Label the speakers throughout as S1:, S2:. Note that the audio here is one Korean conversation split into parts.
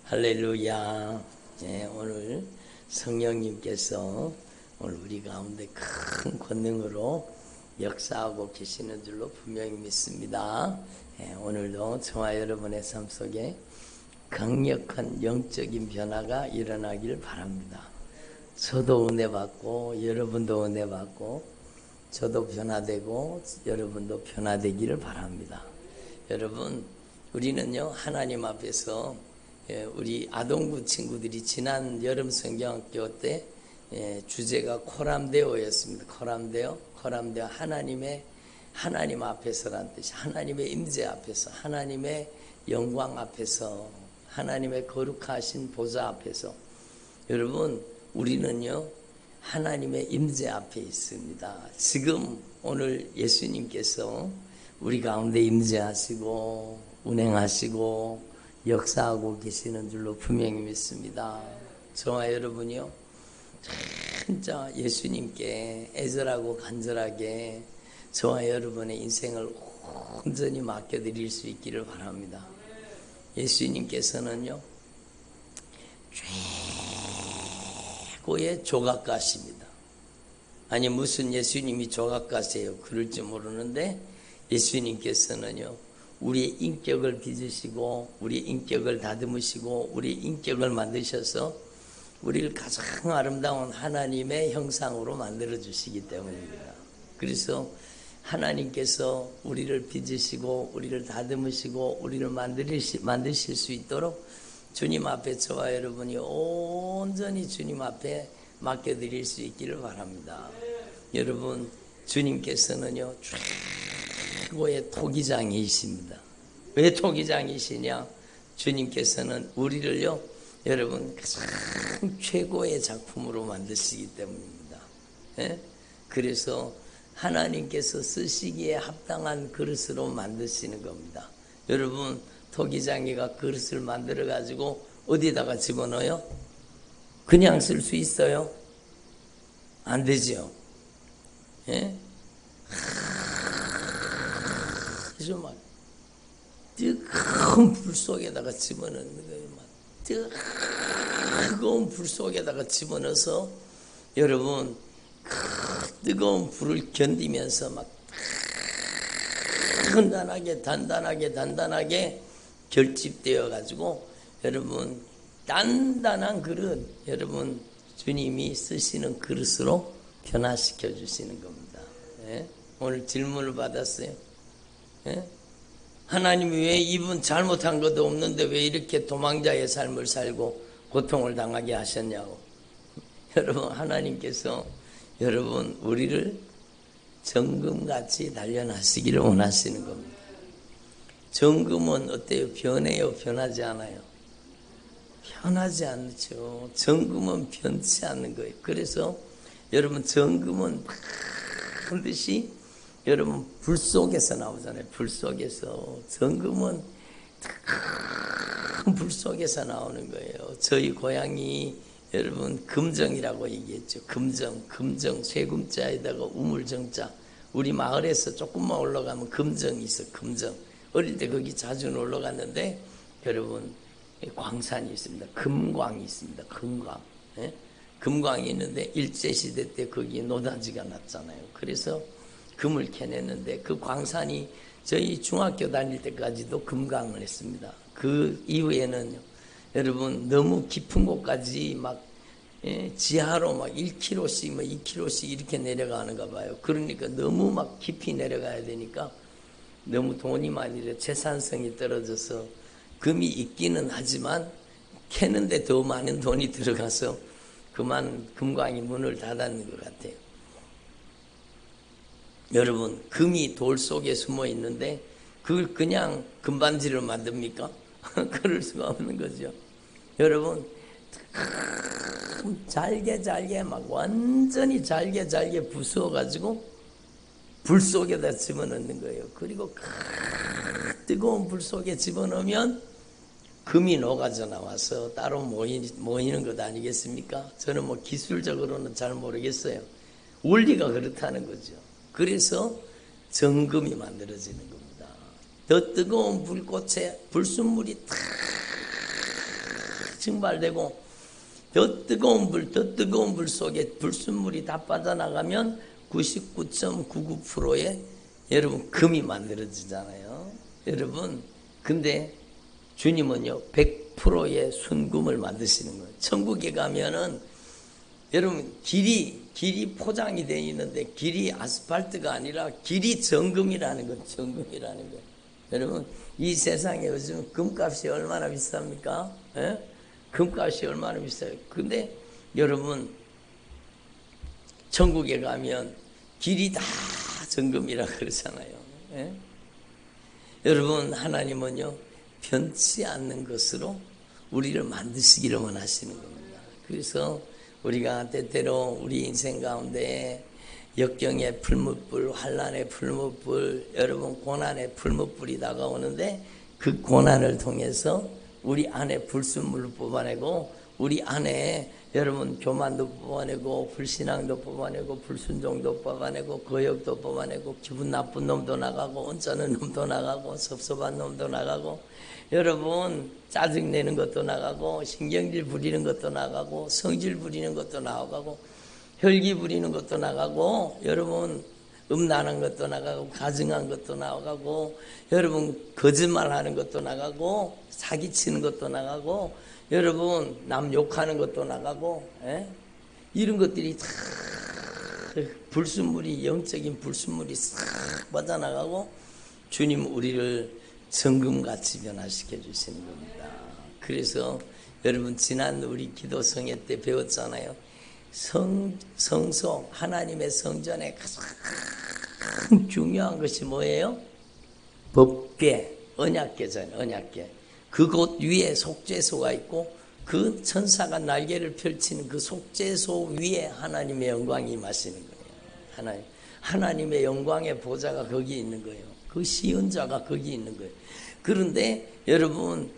S1: 할렐루야. 오늘 성령님께서 오늘 우리 가운데 큰 권능으로 역사하고 계시는 줄로 분명히 믿습니다. 오늘도 저와 여러분의 삶 속에 강력한 영적인 변화가 일어나길 바랍니다. 저도 은혜 받고 여러분도 은혜 받고 저도 변화되고 여러분도 변화되기를 바랍니다. 여러분, 우리는요 하나님 앞에서 우리 아동부 친구들이 지난 여름 성경학교 때 주제가 코람데오였습니다. 코람데오 하나님 앞에서란 뜻이, 하나님의 임재 앞에서, 하나님의 영광 앞에서, 하나님의 거룩하신 보좌 앞에서. 여러분, 우리는요 하나님의 임재 앞에 있습니다. 지금 오늘 예수님께서 우리 가운데 임재하시고 운행하시고 역사하고 계시는 줄로 분명히 믿습니다. 저와 여러분이요 진짜 예수님께 애절하고 간절하게 저와 여러분의 인생을 온전히 맡겨드릴 수 있기를 바랍니다. 예수님께서는요 최고의 조각가십니다. 아니 무슨 예수님이 조각가세요? 그럴지 모르는데 예수님께서는요 우리의 인격을 빚으시고 우리의 인격을 다듬으시고 우리의 인격을 만드셔서 우리를 가장 아름다운 하나님의 형상으로 만들어 주시기 때문입니다. 그래서 하나님께서 우리를 빚으시고 우리를 다듬으시고 우리를 만드실 수 있도록 주님 앞에 저와 여러분이 온전히 주님 앞에 맡겨드릴 수 있기를 바랍니다. 여러분, 주님께서는요 최고의 토기장이십니다. 왜 토기장이시냐? 주님께서는 우리를요 여러분 가장 최고의 작품으로 만드시기 때문입니다. 그래서 하나님께서 쓰시기에 합당한 그릇으로 만드시는 겁니다. 여러분, 토기장이가 그릇을 만들어 가지고 어디다가 집어넣어요? 그냥 쓸 수 있어요? 안 되죠. 그래서 막 뜨거운 불 속에다가 집어넣는 거예요. 막 뜨거운 불 속에다가 집어넣어서 여러분 뜨거운 불을 견디면서 막 단단하게 결집되어 가지고 여러분 단단한 그릇, 여러분 주님이 쓰시는 그릇으로 변화시켜 주시는 겁니다. 오늘 질문을 받았어요. 하나님이 왜 이분 잘못한 것도 없는데 왜 이렇게 도망자의 삶을 살고 고통을 당하게 하셨냐고. 여러분, 하나님께서 여러분 우리를 정금같이 단련하시기를 원하시는 겁니다. 정금은 어때요? 변해요? 변하지 않아요? 변하지 않죠. 정금은 변치 않는 거예요. 그래서 여러분 정금은 반드시 여러분 불 속에서 나오잖아요. 불 속에서. 정금은 큰 불 속에서 나오는 거예요. 저희 고향이 여러분 금정이라고 얘기했죠. 금정 쇠금자에다가 우물정자. 우리 마을에서 조금만 올라가면 금정이 있어. 금정. 어릴 때 거기 자주 놀러 갔는데 여러분 광산이 있습니다. 금광이 있습니다. 금광. 금광이 있는데 일제시대 때 거기 노다지가 났잖아요. 그래서 금을 캐냈는데 그 광산이 저희 중학교 다닐 때까지도 금광을 했습니다. 그 이후에는 여러분 너무 깊은 곳까지 막 지하로 막 1km씩 뭐 2km씩 이렇게 내려가는가 봐요. 그러니까 너무 막 깊이 내려가야 되니까 너무 돈이 많이 들어 재산성이 떨어져서 금이 있기는 하지만 캐는데 더 많은 돈이 들어가서 그만 금광이 문을 닫았는 것 같아요. 여러분, 금이 돌 속에 숨어 있는데 그걸 그냥 금반지를 만듭니까? 그럴 수가 없는 거죠. 여러분, 잘게 막 완전히 잘게 부수어가지고 불 속에다 집어넣는 거예요. 그리고 뜨거운 불 속에 집어넣으면 금이 녹아져 나와서 따로 모이는 것 아니겠습니까? 저는 뭐 기술적으로는 잘 모르겠어요. 원리가 그렇다는 거죠. 그래서 정금이 만들어지는 겁니다. 더 뜨거운 불꽃에 불순물이 탁 증발되고 더 뜨거운 불 속에 불순물이 다 빠져나가면 99.99%의 여러분 금이 만들어지잖아요. 여러분 근데 주님은요 100%의 순금을 만드시는 거예요. 천국에 가면은 여러분 길이 포장이 되어 있는데 길이 아스팔트가 아니라 길이 정금이라는 거, 정금이라는 거. 여러분 이 세상에 요즘 금값이 얼마나 비쌉니까? 예? 금값이 얼마나 비싸요. 근데 여러분 천국에 가면 길이 다 정금이라 그러잖아요. 예? 여러분 하나님은요 변치 않는 것으로 우리를 만드시기를 원하시는 겁니다. 그래서 우리가 때때로 우리 인생 가운데 역경의 풀무불, 환난의 풀무불, 여러분 고난의 풀무불이 다가오는데 그 고난을 통해서 우리 안에 불순물을 뽑아내고 우리 안에 여러분 교만도 뽑아내고 불신앙도 뽑아내고 불순종도 뽑아내고 거역도 뽑아내고 기분 나쁜 놈도 나가고 언짢은 놈도 나가고 섭섭한 놈도 나가고 여러분 짜증내는 것도 나가고 신경질 부리는 것도 나가고 성질 부리는 것도 나가고 혈기 부리는 것도 나가고 여러분 음란한 것도 나가고 가증한 것도 나가고 여러분 거짓말하는 것도 나가고 사기치는 것도 나가고 여러분 남 욕하는 것도 나가고 이런 것들이 다 불순물이 영적인 불순물이 싹 빠져나가고 주님 우리를 정금같이 변화시켜 주시는 겁니다. 그래서 여러분 지난 우리 기도성회 때 배웠잖아요. 성소 하나님의 성전에 가장 중요한 것이 뭐예요? 법궤, 언약궤잖아요. 언약궤. 그곳 위에 속죄소가 있고 그 천사가 날개를 펼치는 그 속죄소 위에 하나님의 영광이 임하시는 거예요. 하나님의 영광의 보좌가 거기 있는 거예요. 그 시은자가 거기 있는 거예요. 그런데 여러분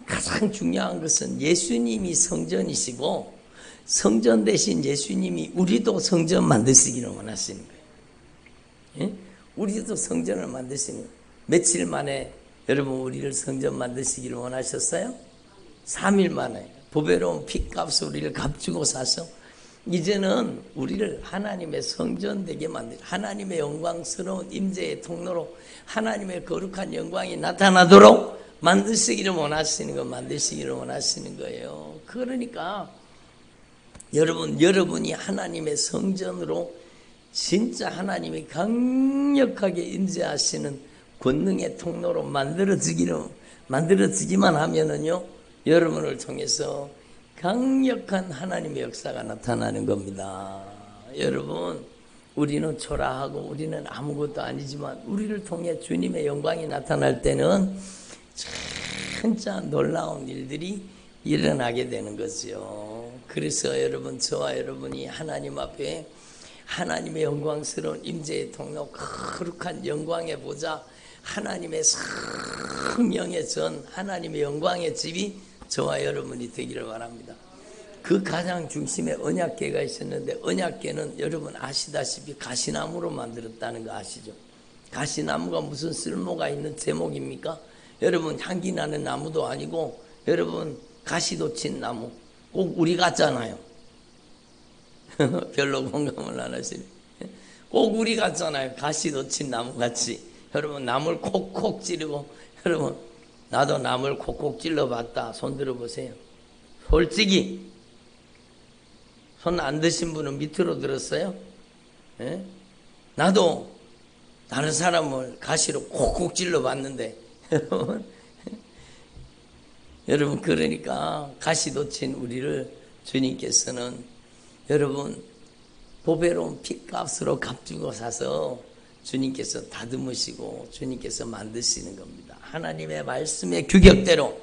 S1: 가장 중요한 것은 예수님이 성전이시고 성전 대신 예수님이 우리도 성전 만드시기를 원하시는 거예요. 예? 우리도 성전을 만드시는 거예요. 며칠 만에 여러분 우리를 성전 만드시기를 원하셨어요? 3일 만에 보배로운 핏값을 우리를 값주고 사서 이제는 우리를 하나님의 성전 되게 만들 하나님의 영광스러운 임재의 통로로 하나님의 거룩한 영광이 나타나도록 만드시기를 원하시는 거 만드시기를 원하시는 거예요. 그러니까 여러분이 하나님의 성전으로 진짜 하나님이 강력하게 임재하시는 권능의 통로로 만들어지기만 하면은요, 여러분을 통해서 강력한 하나님의 역사가 나타나는 겁니다. 여러분, 우리는 초라하고 우리는 아무것도 아니지만 우리를 통해 주님의 영광이 나타날 때는 진짜 놀라운 일들이 일어나게 되는 거죠. 그래서 여러분, 저와 여러분이 하나님 앞에 하나님의 영광스러운 임재의 통로, 거룩한 영광의 보좌, 하나님의 성령의 전, 하나님의 영광의 집이 저와 여러분이 되기를 바랍니다. 그 가장 중심에 언약궤가 있었는데 언약궤는 여러분 아시다시피 가시나무로 만들었다는 거 아시죠? 가시나무가 무슨 쓸모가 있는 제목입니까? 여러분 향기 나는 나무도 아니고 여러분 가시도 친 나무 꼭 우리 같잖아요. 별로 공감을 안 하시네. 꼭 우리 같잖아요. 가시도 친 나무같이. 여러분 나무를 콕콕 찌르고 여러분 나도 나무를 콕콕 찔러봤다. 손 들어보세요. 솔직히 손 안 드신 분은 밑으로 들었어요? 예? 나도 다른 사람을 가시로 콕콕 찔러봤는데 여러분 그러니까 가시도 친 우리를 주님께서는 여러분 보배로운 핏값으로 값주고 사서 주님께서 다듬으시고 주님께서 만드시는 겁니다. 하나님의 말씀의 규격대로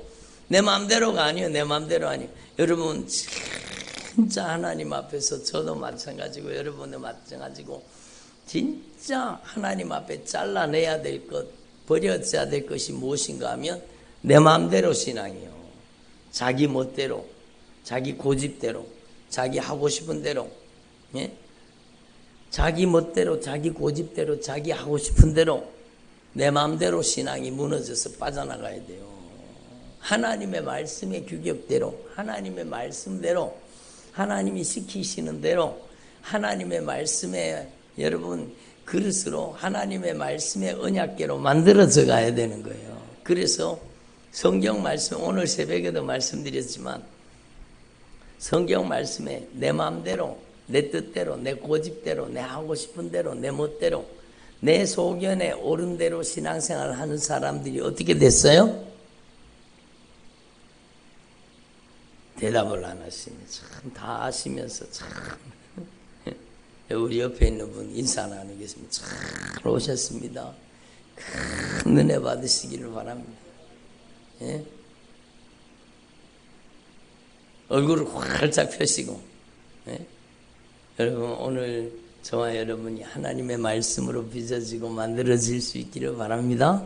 S1: 내 마음대로가 아니에요. 내 마음대로 아니에요. 여러분 진짜 하나님 앞에서 저도 마찬가지고 여러분도 마찬가지고 진짜 하나님 앞에 잘라내야 될 것 버려져야 될 것이 무엇인가 하면 내 마음대로 신앙이요. 자기 멋대로 자기 고집대로 자기 하고 싶은 대로 예? 자기 멋대로 자기 고집대로 자기 하고 싶은 대로 내 마음대로 신앙이 무너져서 빠져나가야 돼요. 하나님의 말씀의 규격대로, 하나님의 말씀대로, 하나님이 시키시는 대로, 하나님의 말씀에 여러분 그릇으로, 하나님의 말씀의 언약궤로 만들어져 가야 되는 거예요. 그래서 성경 말씀, 오늘 새벽에도 말씀드렸지만 성경 말씀에 내 마음대로, 내 뜻대로, 내 고집대로, 내 하고 싶은 대로, 내 멋대로, 내 소견에 옳은 대로 신앙생활을 하는 사람들이 어떻게 됐어요? 대답을 안 하시네. 참 다 아시면서 참. 우리 옆에 있는 분 인사 나누겠습니다. 잘 오셨습니다. 큰 은혜 받으시기를 바랍니다. 예? 얼굴을 활짝 펴시고, 예? 여러분 오늘 저와 여러분이 하나님의 말씀으로 빚어지고 만들어질 수 있기를 바랍니다.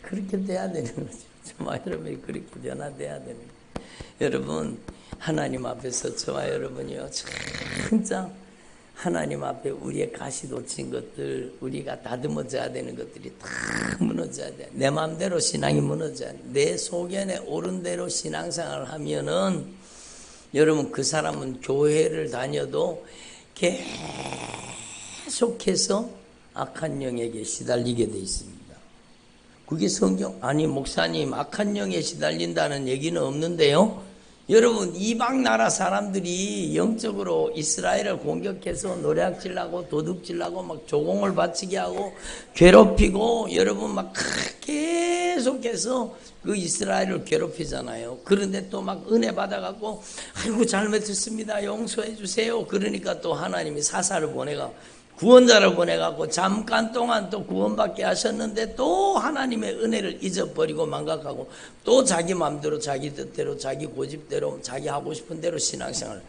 S1: 그렇게 돼야 되는 거죠. 저와 여러분이 그렇게 변화돼야 되는 거죠. 여러분 하나님 앞에서 저와 여러분이요 진짜 하나님 앞에 우리의 가시돋친 것들, 우리가 다듬어져야 되는 것들이 다 무너져야 돼. 내 마음대로 신앙이 무너져야 돼. 내 소견에 옳은 대로 신앙생활을 하면은 여러분 그 사람은 교회를 다녀도 계속해서 악한 영에게 시달리게 돼 있습니다. 그게 성경, 아니 목사님 악한 영에 시달린다는 얘기는 없는데요. 여러분 이방 나라 사람들이 영적으로 이스라엘을 공격해서 노략질하고 도둑질하고 막 조공을 바치게 하고 괴롭히고 여러분 막 계속해서 그 이스라엘을 괴롭히잖아요. 그런데 또 막 은혜 받아갖고 아이고 잘못했습니다 용서해 주세요. 그러니까 또 하나님이 사사를 보내가 구원자를 보내갖고 잠깐 동안 또 구원받게 하셨는데 또 하나님의 은혜를 잊어버리고 망각하고 또 자기 마음대로 자기 뜻대로 자기 고집대로 자기 하고 싶은 대로 신앙생활을,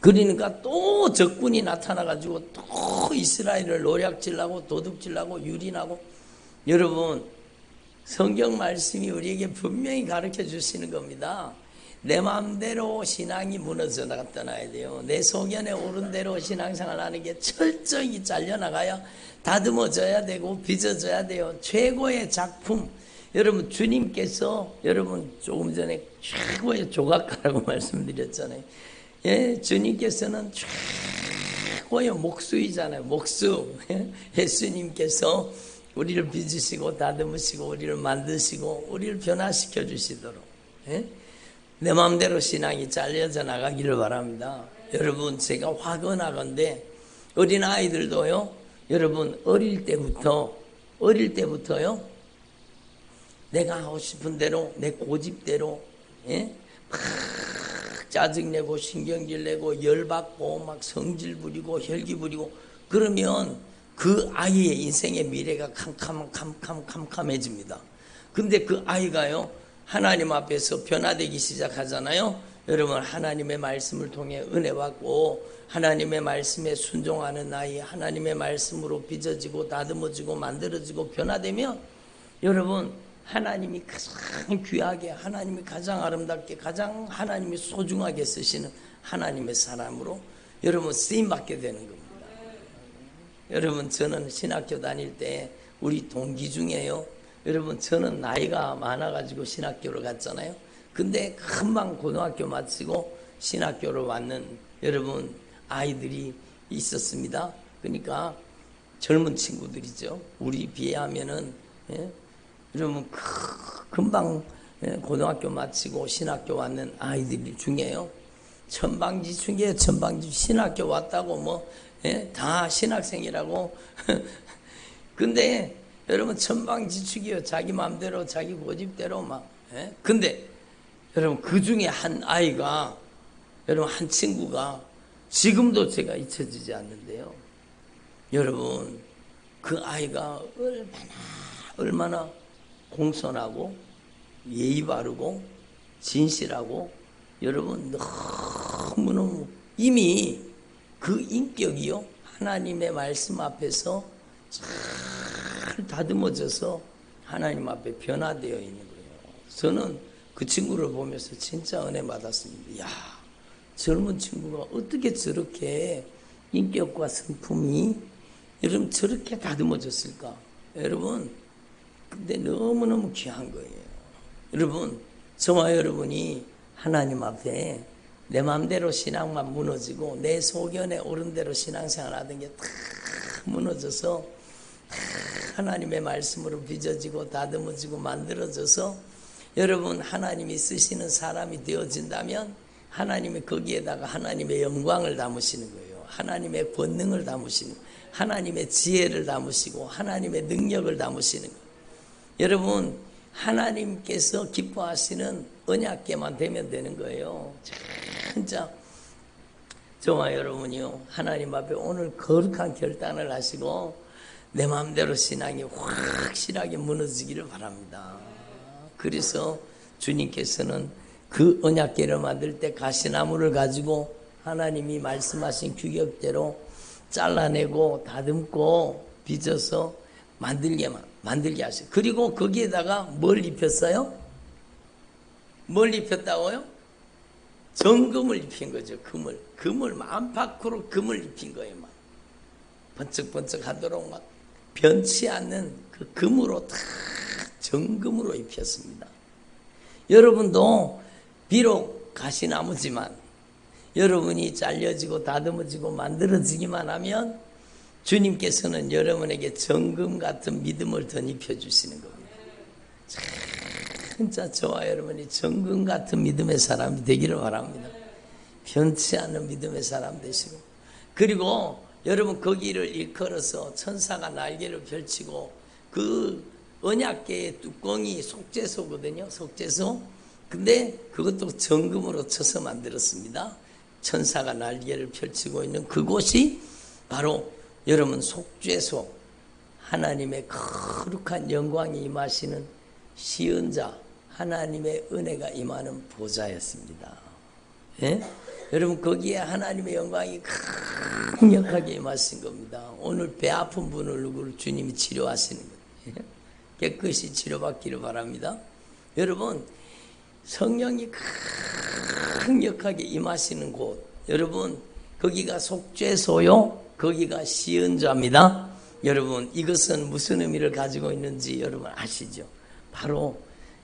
S1: 그러니까 또 적군이 나타나가지고 또 이스라엘을 노략질하고 도둑질하고 유린하고. 여러분 성경 말씀이 우리에게 분명히 가르쳐 주시는 겁니다. 내 마음대로 신앙이 무너져 떠나야 돼요. 내 소견에 옳은 대로 신앙생활 하는 게 철저히 잘려나가야 다듬어져야 되고 빚어져야 돼요. 최고의 작품, 여러분 주님께서 여러분 조금 전에 최고의 조각가라고 말씀드렸잖아요. 예, 주님께서는 최고의 목수이잖아요. 목수. 예수님께서 우리를 빚으시고 다듬으시고 우리를 만드시고 우리를 변화시켜 주시도록, 예? 내 마음대로 신앙이 잘려져 나가기를 바랍니다. 여러분 제가 화건하건대 어린아이들도요, 여러분 어릴 때부터요 내가 하고 싶은 대로 내 고집대로, 예? 막 짜증내고 신경질내고 열받고 막 성질 부리고 혈기 부리고 그러면 그 아이의 인생의 미래가 캄캄해집니다. 근데 그 아이가요 하나님 앞에서 변화되기 시작하잖아요. 여러분 하나님의 말씀을 통해 은혜 받고 하나님의 말씀에 순종하는 아이, 하나님의 말씀으로 빚어지고 다듬어지고 만들어지고 변화되면 여러분 하나님이 가장 귀하게, 하나님이 가장 아름답게, 가장 하나님이 소중하게 쓰시는 하나님의 사람으로 여러분 쓰임받게 되는 겁니다. 여러분 저는 신학교 다닐 때 우리 동기 중에요, 여러분 저는 나이가 많아가지고 신학교를 갔잖아요. 근데 금방 고등학교 마치고 신학교를 왔는 여러분 아이들이 있었습니다. 그러니까 젊은 친구들이죠. 우리 비하면은, 예? 여러분 금방 고등학교 마치고 신학교 왔는 아이들 중에요 천방지축이에요. 천방지축. 신학교 왔다고 뭐, 예? 다 신학생이라고. 근데 여러분 천방지축이요. 자기 마음대로 자기 고집대로 막. 예? 근데 여러분 그 중에 한 아이가, 여러분 한 친구가 지금도 제가 잊혀지지 않는데요. 여러분 그 아이가 얼마나 공손하고 예의 바르고 진실하고, 여러분 너무너무 이미 그 인격이요 하나님의 말씀 앞에서 잘 다듬어져서 하나님 앞에 변화되어 있는 거예요. 저는 그 친구를 보면서 진짜 은혜 받았습니다. 야, 젊은 친구가 어떻게 저렇게 인격과 성품이 여러분 저렇게 다듬어졌을까? 여러분 근데 너무너무 귀한 거예요. 여러분 저와 여러분이 하나님 앞에 내 마음대로 신앙만 무너지고 내 소견에 오른 대로 신앙생활 하던 게 다 무너져서 하나님의 말씀으로 빚어지고 다듬어지고 만들어져서 여러분 하나님이 쓰시는 사람이 되어진다면 하나님이 거기에다가 하나님의 영광을 담으시는 거예요. 하나님의 권능을 담으시는 거예요. 하나님의 지혜를 담으시고 하나님의 능력을 담으시는 거예요. 여러분 하나님께서 기뻐하시는 언약궤만 되면 되는 거예요. 진짜 저와 여러분이요 하나님 앞에 오늘 거룩한 결단을 하시고 내 마음대로 신앙이 확실하게 무너지기를 바랍니다. 그래서 주님께서는 그 언약궤를 만들 때 가시나무를 가지고 하나님이 말씀하신 규격대로 잘라내고 다듬고 빚어서 만들게 하세요. 그리고 거기에다가 뭘 입혔어요? 뭘 입혔다고요? 정금을 입힌 거죠. 금을 안팎으로 금을 입힌 거예요. 막 번쩍번쩍 하도록 막 변치 않는 그 금으로 다 정금으로 입혔습니다. 여러분도 비록 가시나무지만 여러분이 잘려지고 다듬어지고 만들어지기만 하면 주님께서는 여러분에게 정금 같은 믿음을 덧입혀 주시는 겁니다. 진짜 저와 여러분이 정금 같은 믿음의 사람이 되기를 바랍니다. 변치 않는 믿음의 사람 되시고 그리고 여러분 거기를 일컬어서 천사가 날개를 펼치고 그 언약궤의 뚜껑이 속죄소거든요. 속죄소. 근데 그것도 정금으로 쳐서 만들었습니다. 천사가 날개를 펼치고 있는 그곳이 바로 여러분 속죄소, 하나님의 거룩한 영광이 임하시는 시은자, 하나님의 은혜가 임하는 보좌였습니다. 예? 여러분 거기에 하나님의 영광이 강력하게 임하신 겁니다. 오늘 배 아픈 분을 누구를 주님이 치료하시는 거예요. 예? 깨끗이 치료받기를 바랍니다. 여러분 성령이 강력하게 임하시는 곳, 여러분 거기가 속죄소요, 거기가 시은자입니다. 여러분 이것은 무슨 의미를 가지고 있는지 여러분 아시죠? 바로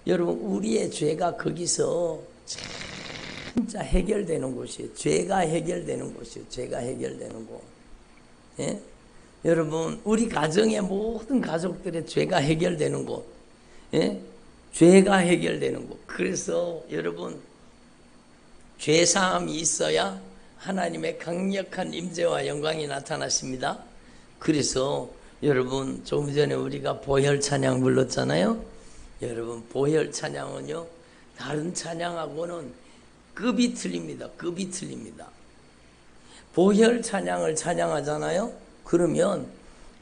S1: 여러분 우리의 죄가 거기서 진짜 해결되는 곳이에요. 죄가 해결되는 곳이에요. 죄가 해결되는 곳. 예? 여러분 우리 가정의 모든 가족들의 죄가 해결되는 곳. 예? 죄가 해결되는 곳. 그래서 여러분 죄사함이 있어야 하나님의 강력한 임재와 영광이 나타나십니다. 그래서 여러분 조금 전에 우리가 보혈 찬양 불렀잖아요. 여러분 보혈 찬양은요 다른 찬양하고는 급이 틀립니다. 급이 틀립니다. 보혈 찬양을 찬양하잖아요. 그러면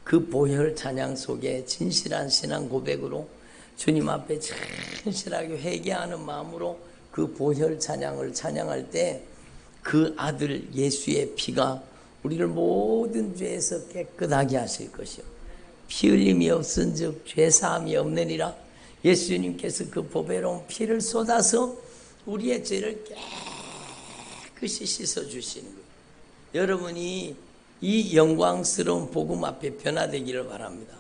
S1: 그 보혈 찬양 속에 진실한 신앙 고백으로 주님 앞에 진실하게 회개하는 마음으로 그 보혈 찬양을 찬양할 때 그 아들 예수의 피가 우리를 모든 죄에서 깨끗하게 하실 것이요 피 흘림이 없은즉 죄사함이 없느니라. 예수님께서 그 보배로운 피를 쏟아서 우리의 죄를 깨끗이 씻어주시는 거예요. 여러분이 이 영광스러운 복음 앞에 변화되기를 바랍니다.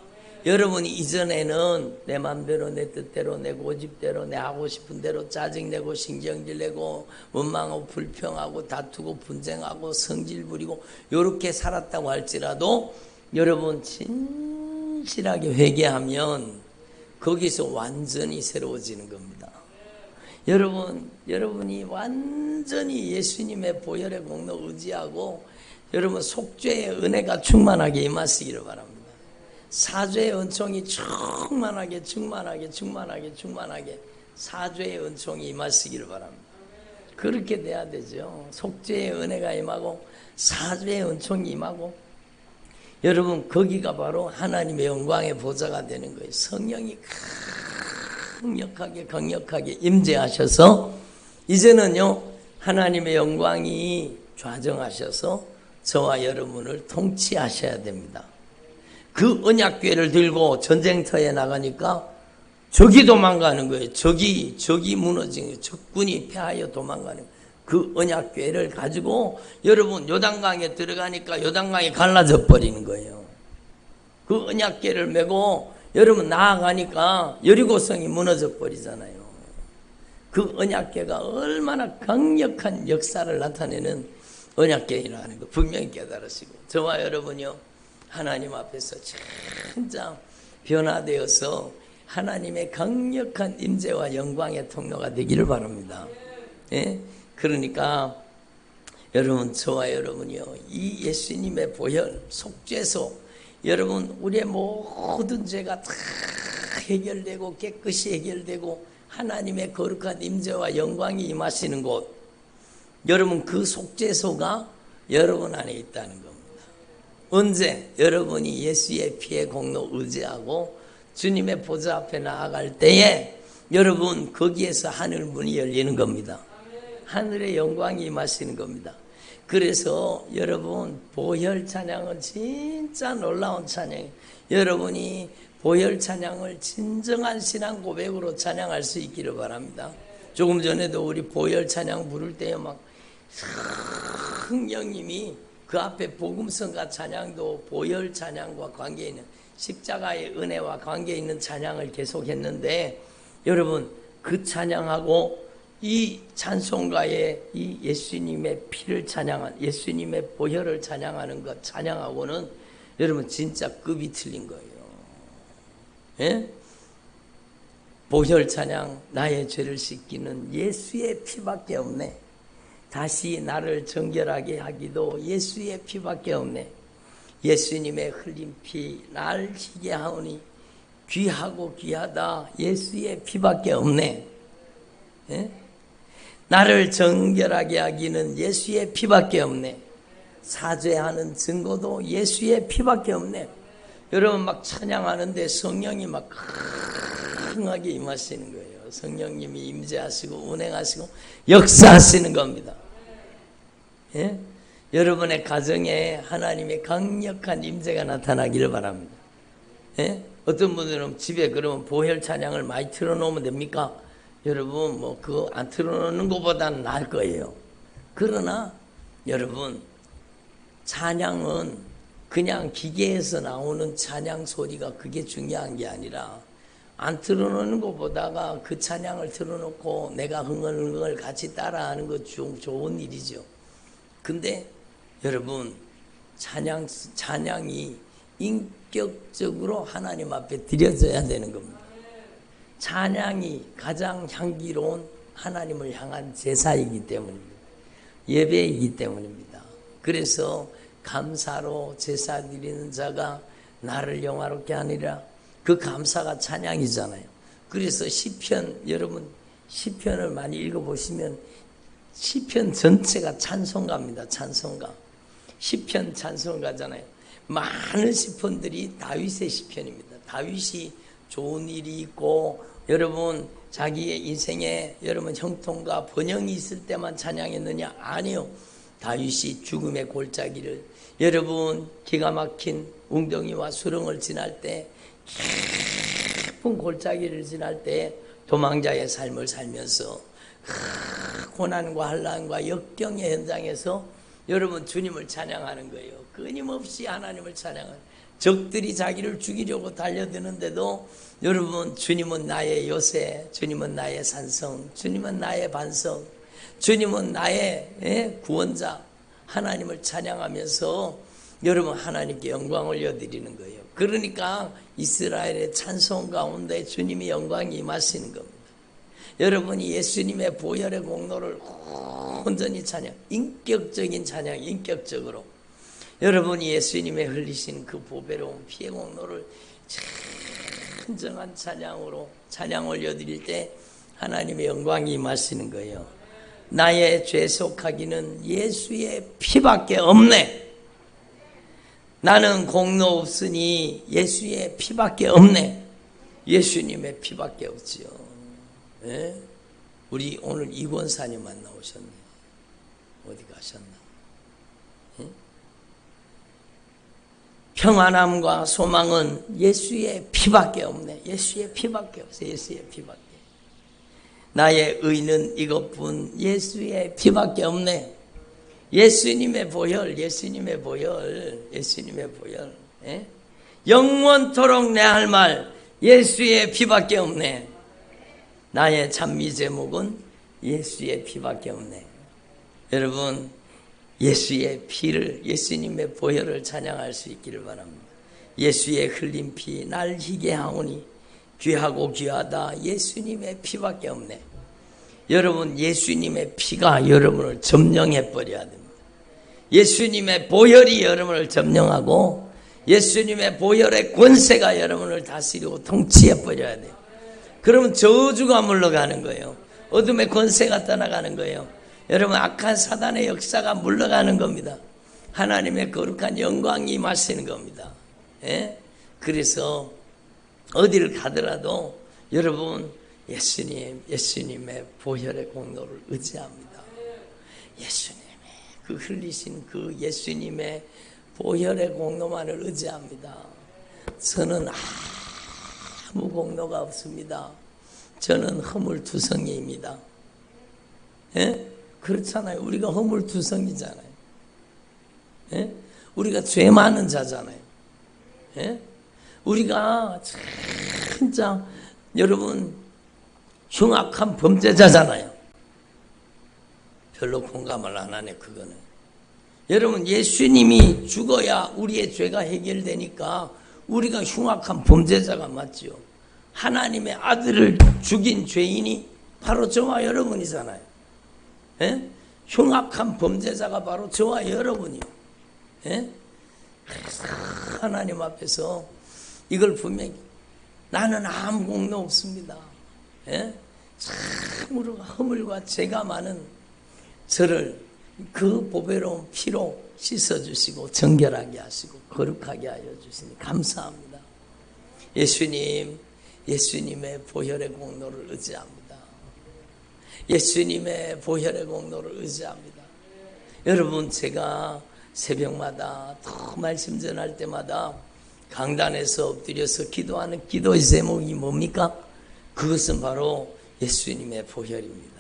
S1: 여러분이 이전에는 내 맘대로 내 뜻대로 내 고집대로 내 하고 싶은 대로 짜증내고 신경질 내고 원망하고 불평하고 다투고 분쟁하고 성질 부리고 이렇게 살았다고 할지라도 여러분 진실하게 회개하면 거기서 완전히 새로워지는 겁니다. 여러분이 완전히 예수님의 보혈의 공로 의지하고 여러분 속죄의 은혜가 충만하게 임하시기를 바랍니다. 사죄의 은총이 충만하게 사죄의 은총이 임하시기를 바랍니다. 그렇게 돼야 되죠. 속죄의 은혜가 임하고 사죄의 은총이 임하고 여러분 거기가 바로 하나님의 영광의 보좌가 되는 거예요. 성령이 강력하게 임재하셔서 이제는요 하나님의 영광이 좌정하셔서 저와 여러분을 통치하셔야 됩니다. 그 언약궤를 들고 전쟁터에 나가니까 적이 도망가는 거예요. 적이 무너진 거예요. 적군이 패하여 도망가는 거예요. 그 언약궤를 가지고 여러분 요단강에 들어가니까 요단강이 갈라져 버리는 거예요. 그 언약궤를 메고 여러분 나아가니까 여리고성이 무너져 버리잖아요. 그 언약궤가 얼마나 강력한 역사를 나타내는 언약궤라는 거 분명히 깨달으시고, 저와 여러분이요 하나님 앞에서 진짜 변화되어서 하나님의 강력한 임재와 영광의 통로가 되기를 바랍니다. 예? 그러니까 여러분, 저와 여러분이요 이 예수님의 보혈 속죄소, 여러분 우리의 모든 죄가 다 해결되고 깨끗이 해결되고 하나님의 거룩한 임재와 영광이 임하시는 곳, 여러분 그 속죄소가 여러분 안에 있다는 겁니다. 언제? 여러분이 예수의 피의 공로 의지하고 주님의 보좌 앞에 나아갈 때에 여러분 거기에서 하늘 문이 열리는 겁니다. 하늘의 영광이 임하시는 겁니다. 그래서 여러분 보혈 찬양은 진짜 놀라운 찬양이에요. 여러분이 보혈 찬양을 진정한 신앙 고백으로 찬양할 수 있기를 바랍니다. 조금 전에도 우리 보혈 찬양 부를 때에 막 성령님이 그 앞에 복음성가 찬양도 보혈 찬양과 관계 있는 십자가의 은혜와 관계 있는 찬양을 계속했는데, 여러분 그 찬양하고 이 찬송가에 이 예수님의 피를 찬양한 예수님의 보혈을 찬양하는 것 찬양하고는 여러분 진짜 급이 틀린 거예요. 예? 보혈 찬양, 나의 죄를 씻기는 예수의 피밖에 없네. 다시 나를 정결하게 하기도 예수의 피밖에 없네. 예수님의 흘린 피 날 희게 하오니 귀하고 귀하다. 예수의 피밖에 없네. 예? 나를 정결하게 하기는 예수의 피밖에 없네. 사죄하는 증거도 예수의 피밖에 없네. 여러분 막 찬양하는데 성령이 막 강하게 임하시는 거예요. 성령님이 임재하시고 운행하시고 역사하시는 겁니다. 예? 여러분의 가정에 하나님의 강력한 임재가 나타나기를 바랍니다. 예? 어떤 분들은 집에 그러면 보혈 찬양을 많이 틀어놓으면 됩니까? 여러분 뭐 그거 안 틀어놓는 것보다는 나을 거예요. 그러나 여러분 찬양은 그냥 기계에서 나오는 찬양 소리가 그게 중요한 게 아니라 안 틀어놓는 것보다가 그 찬양을 틀어놓고 내가 흥얼흥얼 같이 따라하는 거 좋은 일이죠. 근데 여러분 찬양이 인격적으로 하나님 앞에 드려져야 되는 겁니다. 찬양이 가장 향기로운 하나님을 향한 제사이기 때문입니다. 예배이기 때문입니다. 그래서 감사로 제사 드리는 자가 나를 영화롭게 하니라. 그 감사가 찬양이잖아요. 그래서 시편, 여러분 시편을 많이 읽어보시면 시편 전체가 찬송가입니다. 찬송가. 시편 찬송가잖아요. 많은 시편들이 다윗의 시편입니다. 다윗이 좋은 일이 있고 여러분 자기의 인생에 여러분 형통과 번영이 있을 때만 찬양했느냐? 아니요. 다윗이 죽음의 골짜기를 여러분 기가 막힌 웅덩이와 수렁을 지날 때 깊은 골짜기를 지날 때 도망자의 삶을 살면서 고난과 환난과 역경의 현장에서 여러분 주님을 찬양하는 거예요. 끊임없이 하나님을 찬양하는, 적들이 자기를 죽이려고 달려드는데도 여러분 주님은 나의 요새, 주님은 나의 산성, 주님은 나의 반성, 주님은 나의 구원자, 하나님을 찬양하면서 여러분 하나님께 영광 올려드리는 거예요. 그러니까 이스라엘의 찬송 가운데 주님의 영광이 임하시는 겁니다. 여러분이 예수님의 보혈의 공로를 온전히 찬양, 인격적인 찬양, 인격적으로 여러분이 예수님의 흘리신 그 보배로운 피의 공로를 진정한 찬양으로 찬양 올려드릴 때 하나님의 영광이 임하시는 거예요. 나의 죄 속하기는 예수의 피밖에 없네. 나는 공로 없으니 예수의 피밖에 없네. 예수님의 피밖에 없지요. 예? 우리 오늘 이 권사님 만나오셨네. 어디 가셨나? 예? 평안함과 소망은 예수의 피밖에 없네. 예수의 피밖에 없어. 예수의 피밖에. 나의 의는 이것뿐 예수의 피밖에 없네. 예수님의 보혈, 예수님의 보혈, 예수님의 보혈. 예? 영원토록 내 할 말 예수의 피밖에 없네. 나의 찬미 제목은 예수의 피밖에 없네. 여러분, 예수의 피를, 예수님의 보혈을 찬양할 수 있기를 바랍니다. 예수의 흘린 피 날 희게 하오니 귀하고 귀하다. 예수님의 피밖에 없네. 여러분, 예수님의 피가 여러분을 점령해 버려야 됩니다. 예수님의 보혈이 여러분을 점령하고 예수님의 보혈의 권세가 여러분을 다스리고 통치해 버려야 돼요. 그러면 저주가 물러가는 거예요. 어둠의 권세가 떠나가는 거예요. 여러분, 악한 사단의 역사가 물러가는 겁니다. 하나님의 거룩한 영광이 임하시는 겁니다. 예? 그래서 어디를 가더라도 여러분, 예수님의 보혈의 공로를 의지합니다. 예수님의 그 흘리신 그 예수님의 보혈의 공로만을 의지합니다. 저는 아무 공로가 없습니다. 저는 허물투성이입니다. 예? 그렇잖아요. 우리가 허물투성이잖아요. 예? 우리가 죄 많은 자잖아요. 예? 우리가 진짜 여러분 흉악한 범죄자잖아요. 별로 공감을 안 하네. 그거는 여러분, 예수님이 죽어야 우리의 죄가 해결되니까 우리가 흉악한 범죄자가 맞죠. 하나님의 아들을 죽인 죄인이 바로 저와 여러분이잖아요. 예? 흉악한 범죄자가 바로 저와 여러분이요. 예? 그래서 하나님 앞에서 이걸 분명히 나는 아무 공로 없습니다. 예? 참으로 허물과 죄가 많은 저를 그 보배로운 피로 씻어주시고 정결하게 하시고 거룩하게 하여 주시니 감사합니다. 예수님의 보혈의 공로를 의지합니다. 예수님의 보혈의 공로를 의지합니다. 여러분, 제가 새벽마다 또 말씀 전할 때마다 강단에서 엎드려서 기도하는 기도의 제목이 뭡니까? 그것은 바로 예수님의 보혈입니다.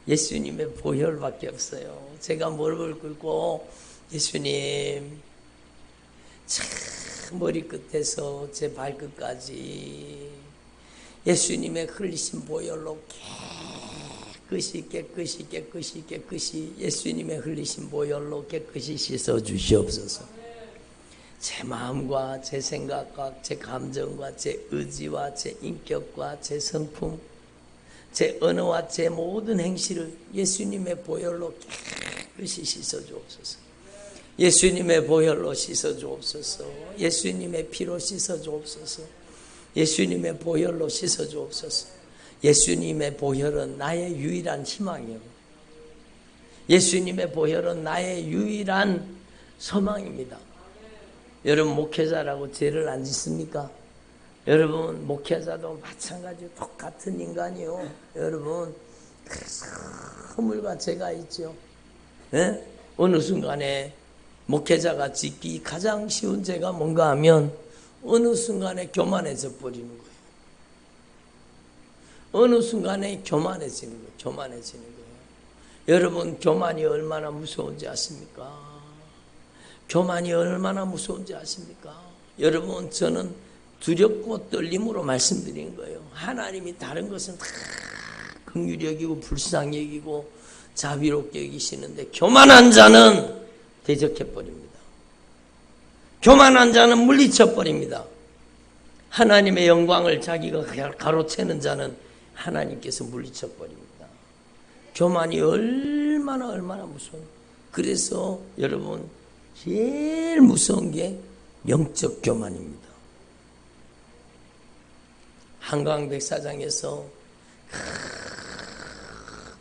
S1: 예수님의 보혈밖에 없어요. 제가 무릎을 꿇고 예수님, 참 머리끝에서 제 발끝까지 예수님의 흘리신 보혈로 깨끗이 예수님의 흘리신 보혈로 깨끗이 씻어 주시옵소서. 제 마음과 제 생각과 제 감정과 제 의지와 제 인격과 제 성품, 제 언어와 제 모든 행실을 예수님의 보혈로 깨끗이 씻어 주옵소서. 예수님의 보혈로 씻어 주옵소서. 예수님의 피로 씻어 주옵소서. 예수님의 보혈로 씻어 주옵소서. 예수님의 보혈은 나의 유일한 희망이요. 예수님의 보혈은 나의 유일한 소망입니다. 여러분, 목회자라고 죄를 안 짓습니까? 여러분, 목회자도 마찬가지로 똑같은 인간이요. 여러분, 허물과 죄가 있죠. 예? 어느 순간에 목회자가 짓기 가장 쉬운 죄가 뭔가 하면 어느 순간에 교만해져 버리는 거예요. 어느 순간에 교만해지는 거예요. 여러분, 교만이 얼마나 무서운지 아십니까? 교만이 얼마나 무서운지 아십니까? 여러분, 저는 두렵고 떨림으로 말씀드린 거예요. 하나님이 다른 것은 다 긍휼히 여기고 불쌍히 여기고 자비롭게 여기시는데 교만한 자는 대적해버립니다. 교만한 자는 물리쳐버립니다. 하나님의 영광을 자기가 가로채는 자는 하나님께서 물리쳐버립니다. 교만이 얼마나 무서워요. 그래서 여러분, 제일 무서운 게 영적 교만입니다. 한강백사장에서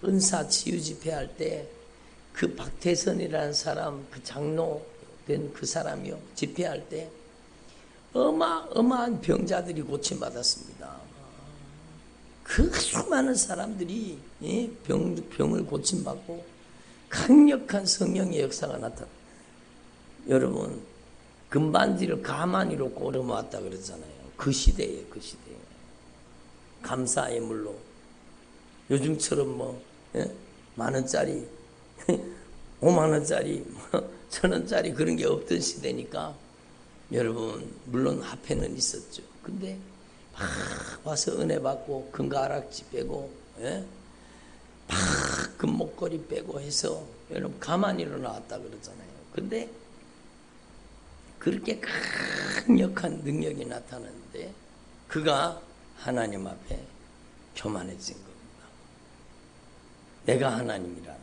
S1: 은사 치유 집회 할 때 그 박태선이라는 사람, 그 장로 된 그 사람이요, 집회할 때 어마어마한 병자들이 고침받았습니다. 그 수많은 사람들이 병을 고침받고 강력한 성령의 역사가 나타나. 여러분, 금반지를 가마니로 꼬려모았다 그러잖아요. 그 시대에 감사의 물로. 요즘처럼 만원짜리 5만원짜리 1,000원짜리 그런 게 없던 시대니까 여러분, 물론 화폐는 있었죠. 근데 와서 은혜 받고 금가락지 빼고, 예? 막 금목걸이 빼고 해서 여러분 가만히 일어나왔다 그러잖아요. 근데 그렇게 강력한 능력이 나타났는데 그가 하나님 앞에 교만해진 겁니다. 내가 하나님이라는 겁니다.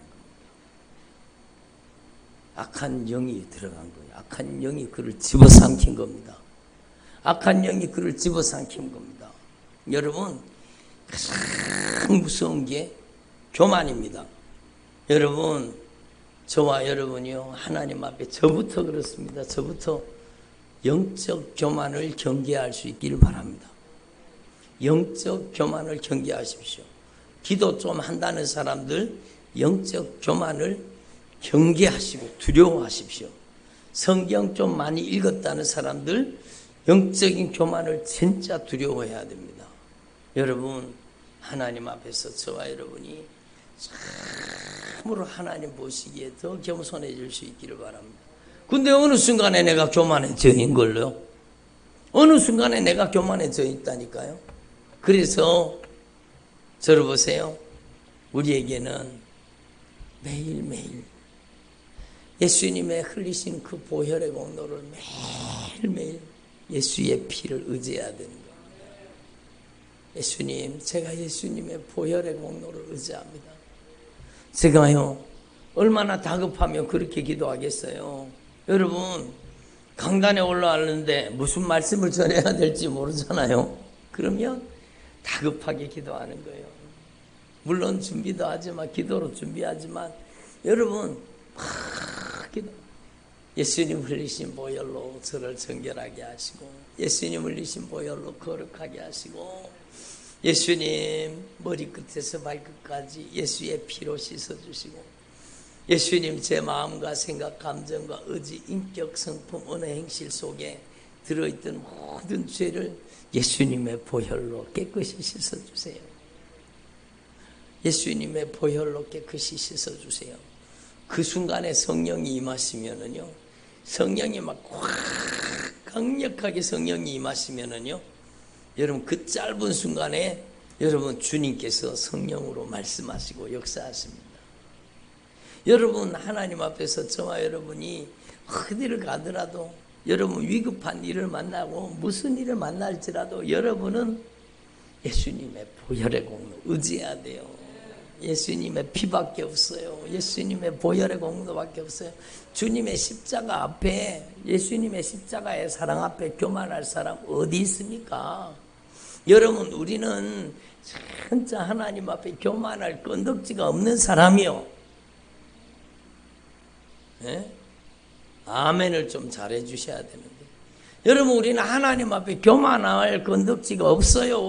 S1: 악한 영이 들어간 거예요. 악한 영이 그를 집어삼킨 겁니다. 악한 영이 그를 집어삼킨 겁니다. 여러분, 가장 무서운 게 교만입니다. 여러분, 저와 여러분이요, 하나님 앞에 저부터 그렇습니다. 저부터 영적 교만을 경계할 수 있기를 바랍니다. 영적 교만을 경계하십시오. 기도 좀 한다는 사람들 영적 교만을 경계하시고 두려워하십시오. 성경 좀 많이 읽었다는 사람들 영적인 교만을 진짜 두려워해야 됩니다. 여러분, 하나님 앞에서 저와 여러분이 참으로 하나님 보시기에 더 겸손해질 수 있기를 바랍니다. 근데 어느 순간에 내가 교만해져인 걸요? 어느 순간에 내가 교만해져 있다니까요. 그래서 저를 보세요. 우리에게는 매일매일 예수님의 흘리신 그 보혈의 공로를 매일매일 예수의 피를 의지해야 되는 겁니다. 예수님, 제가 예수님의 보혈의 공로를 의지합니다. 제가요, 얼마나 다급하면 그렇게 기도하겠어요. 여러분, 강단에 올라왔는데 무슨 말씀을 전해야 될지 모르잖아요. 그러면 다급하게 기도하는 거예요. 물론 준비도 하지만, 기도로 준비하지만, 여러분, 막 기도. 예수님 흘리신 보혈로 저를 정결하게 하시고, 예수님 흘리신 보혈로 거룩하게 하시고, 예수님 머리끝에서 발끝까지 예수의 피로 씻어주시고, 예수님 제 마음과 생각, 감정과 의지, 인격, 성품, 언어, 행실 속에 들어있던 모든 죄를 예수님의 보혈로 깨끗이 씻어주세요. 예수님의 보혈로 깨끗이 씻어주세요. 그 순간에 성령이 임하시면은요, 성령이 막 확 강력하게 성령이 임하시면은요, 여러분 그 짧은 순간에 여러분 주님께서 성령으로 말씀하시고 역사하십니다. 여러분 하나님 앞에서 저와 여러분이 어디를 가더라도 여러분 위급한 일을 만나고 무슨 일을 만날지라도 여러분은 예수님의 보혈의 공로 의지해야 돼요. 예수님의 피밖에 없어요. 예수님의 보혈의 공로밖에 없어요. 주님의 십자가 앞에, 예수님의 십자가의 사랑 앞에 교만할 사람 어디 있습니까? 여러분, 우리는 진짜 하나님 앞에 교만할 건덕지가 없는 사람이요. 네? 아멘을 좀 잘해 주셔야 되는데. 여러분, 우리는 하나님 앞에 교만할 건덕지가 없어요.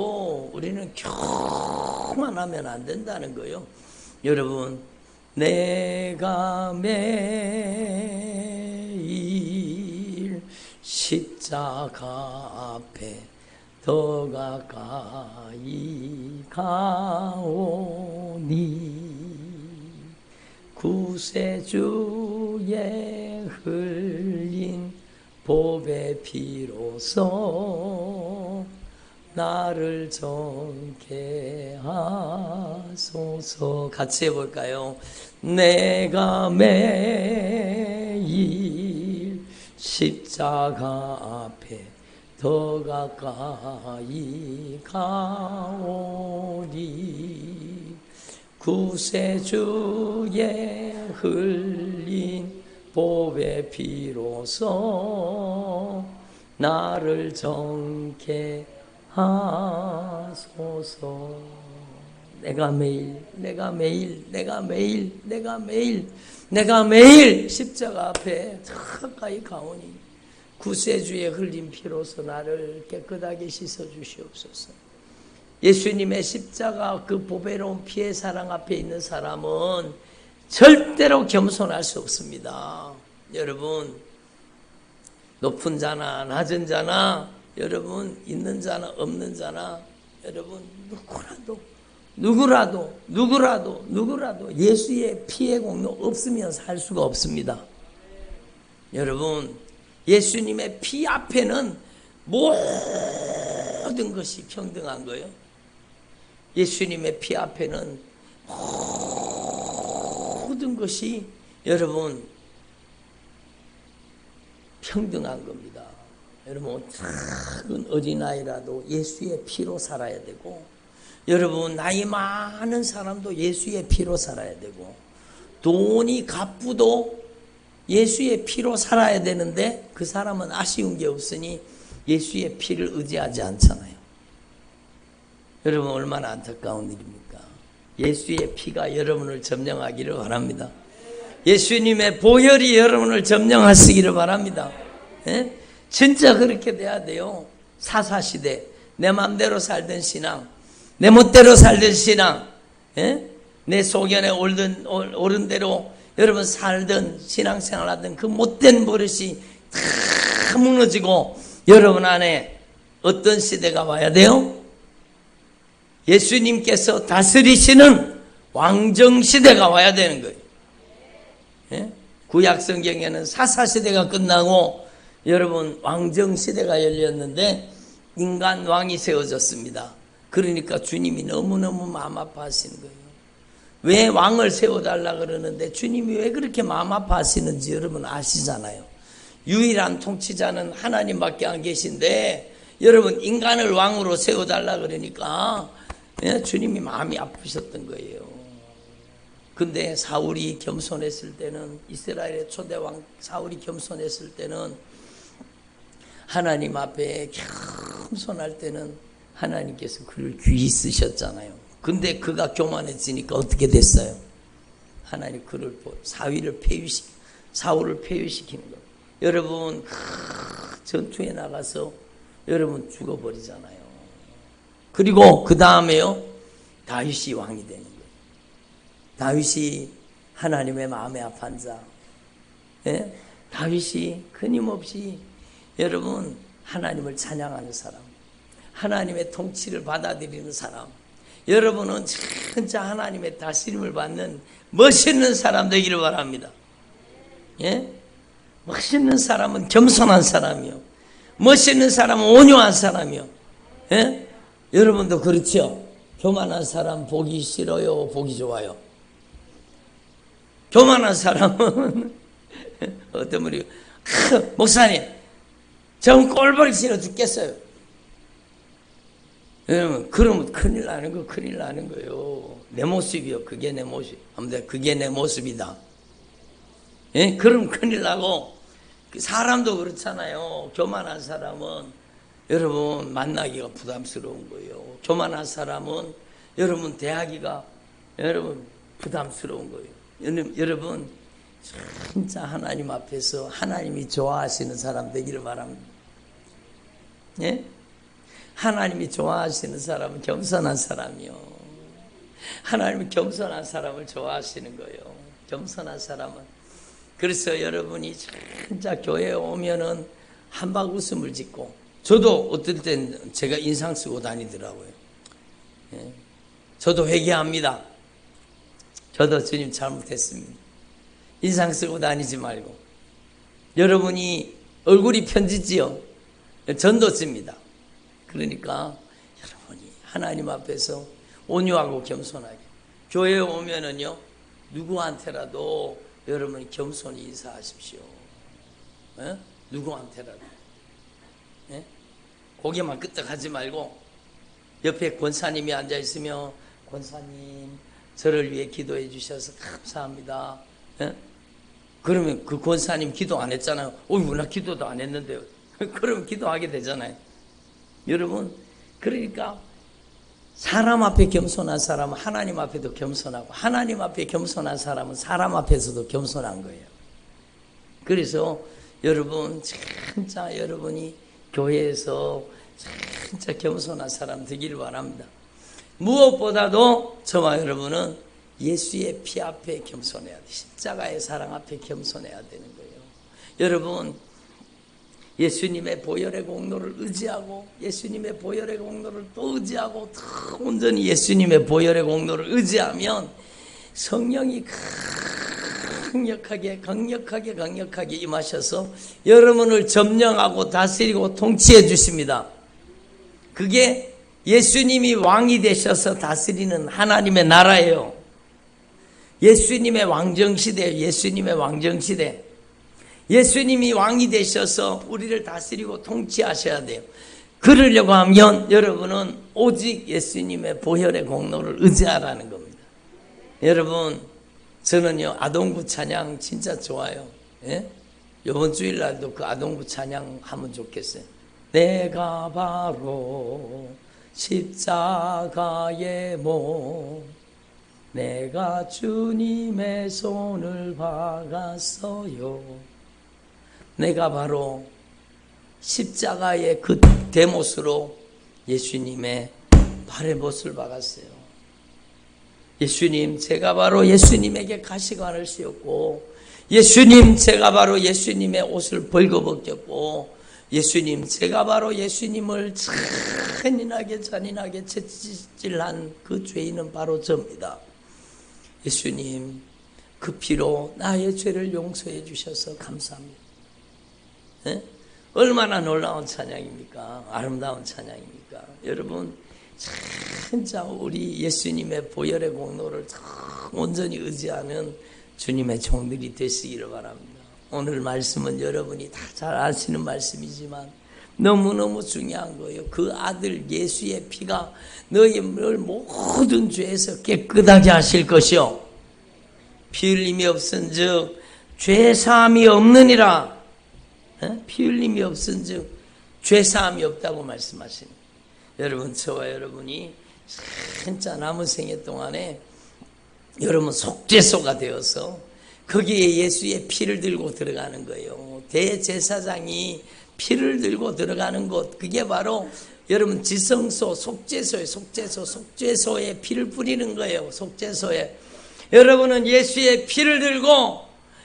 S1: 우리는 교만하면 안 된다는 거예요. 여러분, 내가 매일 십자가 앞에 더 가까이 가오니 구세주의 흘린 보배 피로써 나를 정케 하소서. 같이 해볼까요? 내가 매일 십자가 앞에 더 가까이 가오니 구세주의 흘린 보배 피로써 나를 정케 하소서. 내가 매일 십자가 앞에 가까이 가오니 구세주의 흘린 피로써 나를 깨끗하게 씻어 주시옵소서. 예수님의 십자가 그 보배로운 피의 사랑 앞에 있는 사람은 절대로 겸손할 수 없습니다. 여러분, 높은 자나 낮은 자나, 여러분 있는 자나 없는 자나, 여러분 누구라도 예수의 피의 공로 없으면 살 수가 없습니다. 여러분, 예수님의 피 앞에는 모든 모든 것이 평등한 거예요. 예수님의 피 앞에는 모든 것이 여러분 평등한 겁니다. 여러분 작은 어린아이라도 예수의 피로 살아야 되고, 여러분 나이 많은 사람도 예수의 피로 살아야 되고, 돈이 갚고도 예수의 피로 살아야 되는데 그 사람은 아쉬운 게 없으니 예수의 피를 의지하지 않잖아요. 여러분 얼마나 안타까운 일입니까? 예수의 피가 여러분을 점령하기를 바랍니다. 예수님의 보혈이 여러분을 점령하시기를 바랍니다. 예? 진짜 그렇게 돼야 돼요. 사사시대 내 마음대로 살던 신앙, 내 멋대로 살던 신앙, 예? 내 소견에 옳은 대로 여러분 살던 신앙생활 하던 그 못된 버릇이 다 무너지고 여러분 안에 어떤 시대가 와야 돼요? 예수님께서 다스리시는 왕정시대가 와야 되는 거예요. 예? 구약성경에는 사사시대가 끝나고 여러분 왕정시대가 열렸는데 인간 왕이 세워졌습니다. 그러니까 주님이 너무너무 마음 아파하시는 거예요. 왜 왕을 세워달라 그러는데 주님이 왜 그렇게 마음 아파하시는지 여러분 아시잖아요. 유일한 통치자는 하나님밖에 안 계신데 여러분 인간을 왕으로 세워달라 그러니까 주님이 마음이 아프셨던 거예요. 근데 사울이 겸손했을 때는, 이스라엘의 초대왕 사울이 겸손했을 때는, 하나님 앞에 겸손할 때는 하나님께서 그를 귀히 쓰셨잖아요. 근데 그가 교만해지니까 어떻게 됐어요? 하나님 그를 사울을 폐위시키는 거예요. 여러분 전투에 나가서 여러분 죽어버리잖아요. 그리고 그 다음에요 다윗이 왕이 되는 거예요. 다윗이 하나님의 마음에 합한 자, 예? 다윗이 끊임없이 여러분 하나님을 찬양하는 사람, 하나님의 통치를 받아들이는 사람, 여러분은 진짜 하나님의 다스림을 받는 멋있는 사람 되기를 바랍니다. 예? 멋있는 사람은 겸손한 사람이요, 멋있는 사람은 온유한 사람이요. 예? 여러분도 그렇죠? 교만한 사람 보기 싫어요, 보기 좋아요? 교만한 사람은 어떤 분이 목사님 전 꼴보기 싫어 죽겠어요. 여러분 그러면 큰일 나는 거예요. 내 모습이요, 그게 내 모습. 아무튼 그게 내 모습이다. 예? 그럼 큰일 나고, 사람도 그렇잖아요. 교만한 사람은 여러분 만나기가 부담스러운 거예요. 교만한 사람은 여러분 대하기가 여러분 부담스러운 거예요. 여러분 진짜 하나님 앞에서 하나님이 좋아하시는 사람 되기를 바랍니다. 예? 하나님이 좋아하시는 사람은 겸손한 사람이요. 하나님이 겸손한 사람을 좋아하시는 거예요. 겸손한 사람은. 그래서 여러분이 진짜 교회에 오면은 한박 웃음을 짓고, 저도 어떨 땐 제가 인상 쓰고 다니더라고요. 예? 저도 회개합니다. 저도 주님 잘못했습니다. 인상 쓰고 다니지 말고. 여러분이 얼굴이 편지지요. 전도 씁니다. 그러니까 여러분이 하나님 앞에서 온유하고 겸손하게, 교회에 오면은요 누구한테라도 여러분이 겸손히 인사하십시오. 에? 누구한테라도. 에? 고개만 끄덕하지 말고, 옆에 권사님이 앉아있으면 권사님 저를 위해 기도해 주셔서 감사합니다. 에? 그러면 그 권사님 기도 안 했잖아요. 어이구 나 기도도 안 했는데요. 그러면 기도하게 되잖아요. 여러분 그러니까 사람 앞에 겸손한 사람은 하나님 앞에도 겸손하고, 하나님 앞에 겸손한 사람은 사람 앞에서도 겸손한 거예요. 그래서 여러분 진짜 여러분이 교회에서 진짜 겸손한 사람 되기를 바랍니다. 무엇보다도 저와 여러분은 예수의 피 앞에 겸손해야 돼요. 십자가의 사랑 앞에 겸손해야 되는 거예요. 여러분 예수님의 보혈의 공로를 의지하고, 예수님의 보혈의 공로를 또 의지하고, 더 온전히 예수님의 보혈의 공로를 의지하면 성령이 강력하게 임하셔서 여러분을 점령하고 다스리고 통치해 주십니다. 그게 예수님이 왕이 되셔서 다스리는 하나님의 나라예요. 예수님의 왕정시대예요. 예수님의 왕정시대. 예수님이 왕이 되셔서 우리를 다스리고 통치하셔야 돼요. 그러려고 하면 여러분은 오직 예수님의 보혈의 공로를 의지하라는 겁니다. 여러분, 저는요 아동구 찬양 진짜 좋아요. 예? 이번 주일날도 그 아동구 찬양 하면 좋겠어요. 내가 바로 십자가의 몸, 내가 주님의 손을 박았어요. 내가 바로 십자가의 그 대못으로 예수님의 발에 못을 박았어요. 예수님, 제가 바로 예수님에게 가시관을 씌웠고, 예수님, 제가 바로 예수님의 옷을 벌거벗겼고, 예수님, 제가 바로 예수님을 잔인하게 채찍질한 그 죄인은 바로 저입니다. 예수님, 그 피로 나의 죄를 용서해 주셔서 감사합니다. 네? 얼마나 놀라운 찬양입니까? 아름다운 찬양입니까? 여러분, 진짜 우리 예수님의 보혈의 공로를 온전히 의지하는 주님의 종들이 되시기를 바랍니다. 오늘 말씀은 여러분이 다 잘 아시는 말씀이지만 너무너무 중요한 거예요. 그 아들 예수의 피가 너희를 모든 죄에서 깨끗하게 하실 것이요, 피 흘림이 없은즉 죄사함이 없느니라. 피 흘림이 없은즉 죄사함이 없다고 말씀하십니다. 여러분, 저와 여러분이 진짜 남은 생애 동안에 여러분 속죄소가 되어서 거기에 예수의 피를 들고 들어가는 거예요. 대제사장이 피를 들고 들어가는 곳, 그게 바로 여러분 지성소, 속죄소에 속죄소에 피를 뿌리는 거예요. 속죄소에 여러분은 예수의 피를 들고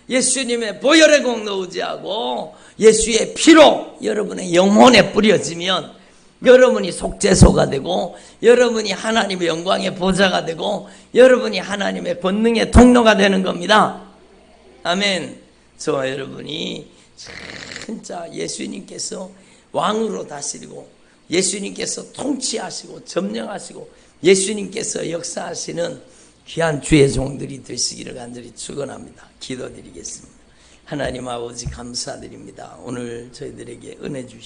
S1: 예수님의 보혈의 공로 의지하고 예수의 피로 여러분의 영혼에 뿌려지면 여러분이 속죄소가 되고, 여러분이 하나님의 영광의 보좌가 되고, 여러분이 하나님의 권능의 통로가 되는 겁니다. 아멘. 저와 여러분이 진짜 예수님께서 왕으로 다스리고, 예수님께서 통치하시고 점령하시고, 예수님께서 역사하시는 귀한 주의 종들이 되시기를 간절히 축원합니다. 기도드리겠습니다. 하나님 아버지 감사드립니다. 오늘 저희들에게 은혜 주셔서